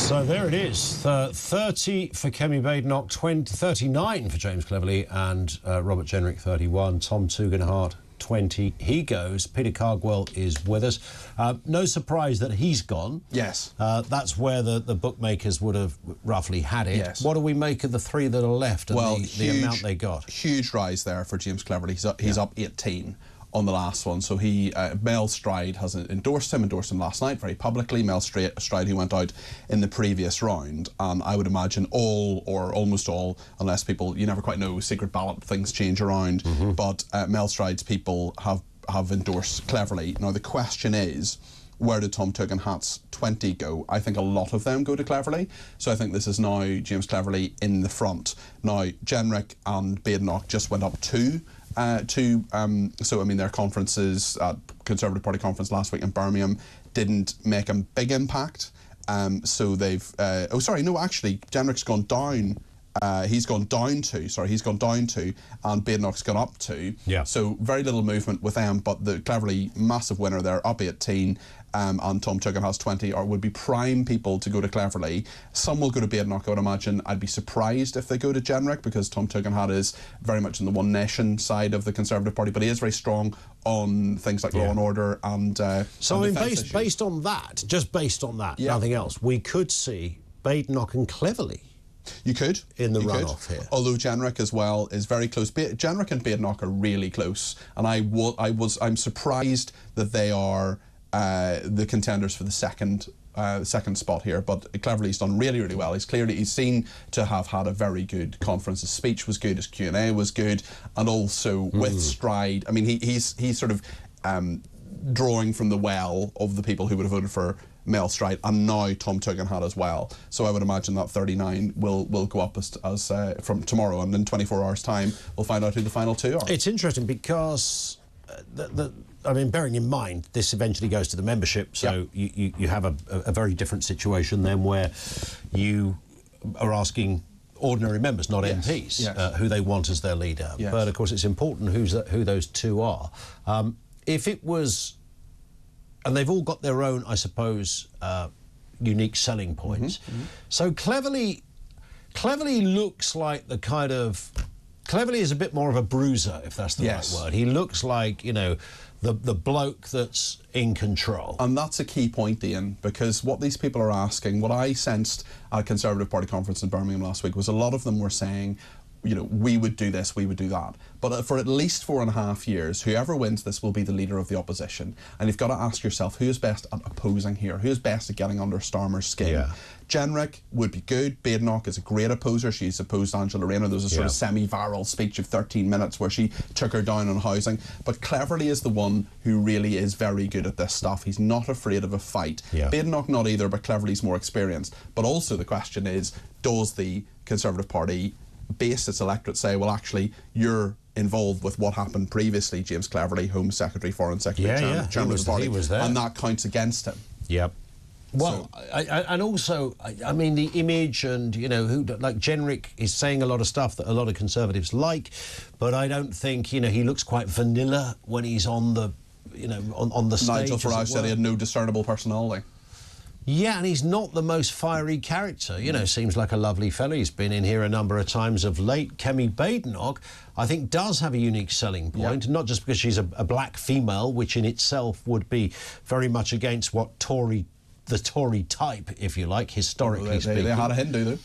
So there it is, 30 for Kemi Badenoch, 39 for James Cleverly, and Robert Jenrick, 31. Tom Tugendhat, 20. He goes. Peter Cardwell is with us. No surprise that he's gone. Yes. That's where the bookmakers would have roughly had it. Yes. What do we make of the three that are left and the amount they got? Huge rise there for James Cleverly. He's up 18 on the last one. So Mel Stride has endorsed him last night very publicly. Mel Stride, who went out in the previous round. And I would imagine all, or almost all, unless people, you never quite know, secret ballot things change around. But Mel Stride's people have endorsed Cleverly. Now the question is, where did Tom Tugendhat's 20 go? I think a lot of them go to Cleverly. So I think this is now James Cleverly in the front. Now, Jenrick and Badenoch just went up two. So I mean, their conferences, Conservative Party conference last week in Birmingham, didn't make a big impact. So they've, oh sorry, no, actually, Jenrick's gone down. He's gone down two, and Badenoch's gone up two. Yeah. So very little movement with them, but the Cleverly massive winner there, up 18, and Tom Tugendhat's 20, would be prime people to go to Cleverly. Some will go to Badenoch, I would imagine. I'd be surprised if they go to Jenrick, because Tom Tugendhat is very much in the One Nation side of the Conservative Party, but he is very strong on things like law and order and so I mean, based on that, just based on that, nothing else, we could see Badenoch and Cleverly. You could. In the runoff here. Although Jenrick as well is very close. Jenrick and Badenoch are really close, and I'm surprised that they are the contenders for the second spot here. But Cleverly's done really, really well. He's seen to have had a very good conference. His speech was good, his Q&A was good, and also with Stride. I mean, he's sort of drawing from the well of the people who would have voted for Mel Stride, and now Tom Tugendhat as well. So I would imagine that 39 will go up as from tomorrow, and in 24 hours' time we'll find out who the final two are. It's interesting because I mean, bearing in mind this eventually goes to the membership, so you have a very different situation then, where you are asking ordinary members, not MPs, who they want as their leader. But of course it's important who those two are. If it was, and they've all got their own, I suppose, unique selling points. So Cleverly looks like the kind of, Cleverly is a bit more of a bruiser, if that's the right word. He looks like, you know, the bloke that's in control. And that's a key point, Ian, because what these people are asking, what I sensed at a Conservative Party conference in Birmingham last week, was a lot of them were saying, you know, we would do this, we would do that. But for at least 4.5 years, whoever wins this will be the leader of the opposition. And you've got to ask yourself, who is best at opposing here? Who is best at getting under Starmer's skin? Jenrick would be good. Badenoch is a great opposer. She's opposed Angela Rayner. There was a sort of semi-viral speech of 13 minutes where she took her down on housing. But Cleverly is the one who really is very good at this stuff. He's not afraid of a fight. Badenoch not either, but Cleverly's more experienced. But also the question is, does the Conservative Party base its electorate say, well, actually, you're involved with what happened previously, James Cleverly, Home Secretary, Foreign Secretary, Chairman of the Party, and that counts against him. Well, and also, I mean, the image, and, you know, who, like Jenrick is saying a lot of stuff that a lot of Conservatives like, but I don't think, you know, he looks quite vanilla when he's on the, you know, on the stage. Nigel Farage said he had no discernible personality. Yeah, and he's not the most fiery character. You know, seems like a lovely fellow. He's been in here a number of times of late. Kemi Badenoch, I think, does have a unique selling point, not just because she's a black female, which in itself would be very much against what the Tory type, if you like, historically speaking. They had a Hindu, though.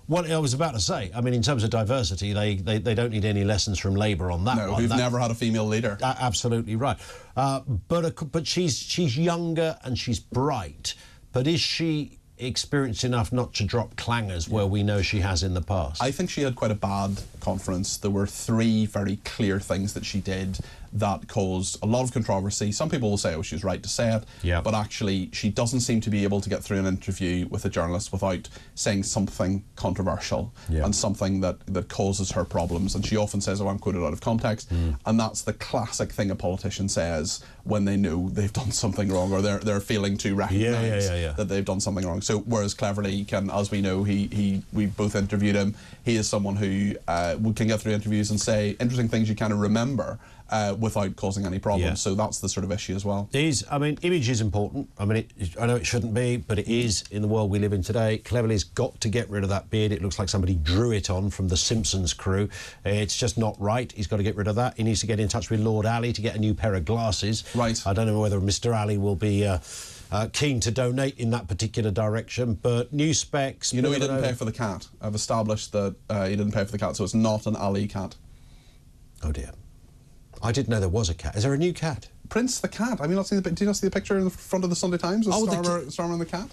Well, I was about to say, I mean, in terms of diversity, they don't need any lessons from Labour on that one. No, we've never had a female leader. Absolutely right. But she's younger and she's bright. But is she experienced enough not to drop clangers where we know she has in the past? I think she had quite a bad conference. There were 3 very clear things that she did that caused a lot of controversy. Some people will say, oh, she was right to say it, but actually she doesn't seem to be able to get through an interview with a journalist without saying something controversial and something that causes her problems. And she often says, oh, I'm quoted out of context. And that's the classic thing a politician says when they know they've done something wrong, or they're failing to recognise that they've done something wrong. So whereas Cleverly can, as we know, we both interviewed him, he is someone who can get through interviews and say interesting things you kind of remember. without causing any problems. Yeah. So that's the sort of issue as well. I mean, image is important. I mean, I know it shouldn't be, but it is in the world we live in today. Cleverly's got to get rid of that beard. It looks like somebody drew it on from the Simpsons crew. It's just not right. He's got to get rid of that. He needs to get in touch with Lord Ali to get a new pair of glasses. Right. I don't know whether Mr. Ali will be keen to donate in that particular direction, but new specs... You know he didn't pay for the cat. I've established that he didn't pay for the cat, so it's not an Ali cat. Oh, dear. I didn't know there was a cat. Is there a new cat? Prince the cat. Have you not seen the? Do you not see the picture in the front of the Sunday Times with Starmer and the cat?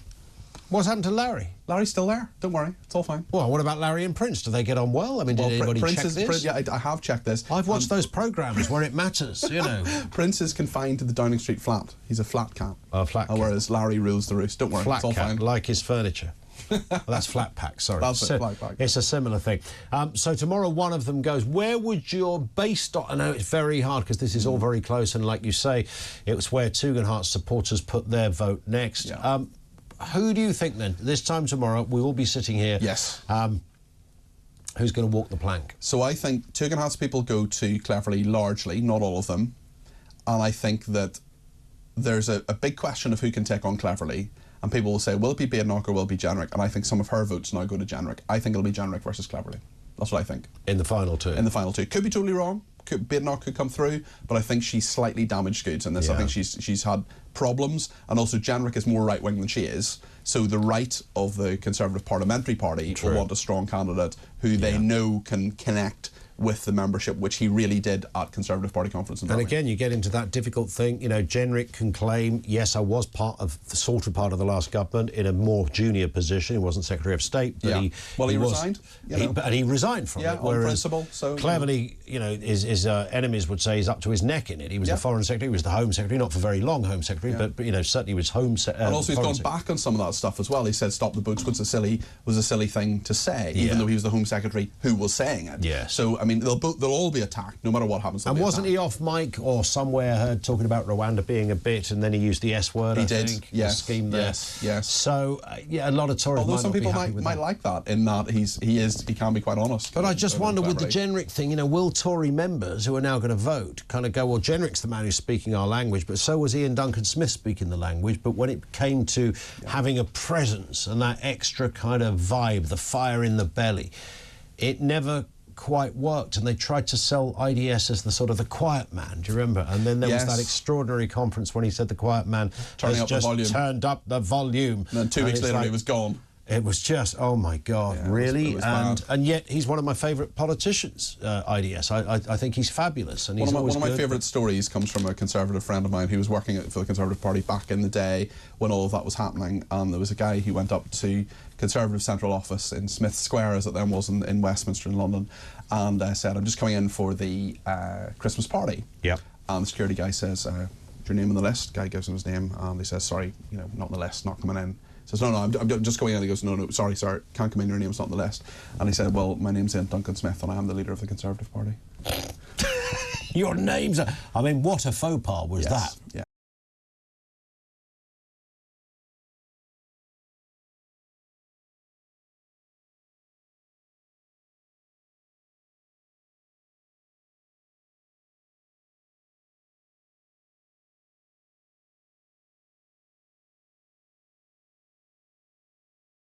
What's happened to Larry? Larry's still there. Don't worry, it's all fine. Well, what about Larry and Prince? Do they get on well? I mean, did anybody check this? Yeah, I have checked this. I've watched those programmes where it matters, you know. Prince is confined to the Downing Street flat. He's a flat cat. Oh, flat cat. Whereas Larry rules the roost. Don't worry, Flat it's all cat, fine. like his furniture. Well, that's flat pack, sorry. That's it, flat pack. It's a similar thing. So tomorrow one of them goes. Where would your based on... I know it's very hard because this is all very close, and like you say, it was where Tugendhat supporters put their vote next. Yeah. Who do you think then? This time tomorrow, we will be sitting here. Yes. Who's going to walk the plank? So I think Tugendhat's people go to Cleverly largely, not all of them. And I think that there's a big question of who can take on Cleverly. And people will say, will it be Badenoch or will it be Jenrick? And I think some of her votes now go to Jenrick. I think it'll be Jenrick versus Cleverly. That's what I think. In the final two? In the final two. Could be totally wrong. Badenoch could come through, but I think she's slightly damaged goods in this. Yeah. I think she's had problems, and also Jenrick is more right-wing than she is. So the right of the Conservative Parliamentary Party will want a strong candidate who they know can connect with the membership, which he really did at Conservative Party conference in Birmingham. And again, you get into that difficult thing. You know, Jenrick can claim, yes, I was part of the last government in a more junior position. He wasn't Secretary of State, but he resigned. And he resigned from it. On principle. So Cleverly, you know, his enemies would say he's up to his neck in it. He was the Foreign Secretary, he was the Home Secretary, not for very long Home Secretary, but you know, certainly was Home Secretary. And also he's gone back on some of that stuff as well. He said stop the boats was a silly thing to say, even though he was the Home Secretary who was saying it. Yeah. So I mean, they'll all be attacked no matter what happens. And wasn't he off mic or somewhere heard talking about Rwanda being a bit, and then he used the S word? He I did. think, yes. The scheme there. Yes. So a lot of Tories. Although some people might like that, in that he can be quite honest. But I just wonder with the Jenrick thing, you know, will Tory members who are now going to vote kind of go, well, Jenrick's the man who's speaking our language, but so was Ian Duncan Smith speaking the language. But when it came to having a presence and that extra kind of vibe, the fire in the belly, it never quite worked, and they tried to sell IDS as the sort of the quiet man. Do you remember? And then there was that extraordinary conference when he said the quiet man turned up the volume. And then 2 weeks later, he was gone. It was just, oh my God, really? And yet he's one of my favourite politicians, IDS. I think he's fabulous. And he's one of my favourite stories comes from a Conservative friend of mine who was working for the Conservative Party back in the day when all of that was happening. And there was a guy who went up to Conservative Central Office in Smith Square, as it then was in Westminster in London, and said, I'm just coming in for the Christmas party. Yeah. And the security guy says, is your name on the list? Guy gives him his name, and he says, sorry, you know, not on the list, not coming in. He says, no, I'm just going in. He goes, no, sorry, can't come in, your name's not on the list. And he said, well, my name's Ian Duncan Smith, and I am the leader of the Conservative Party. Your name's... I mean, what a faux pas was that? Yeah.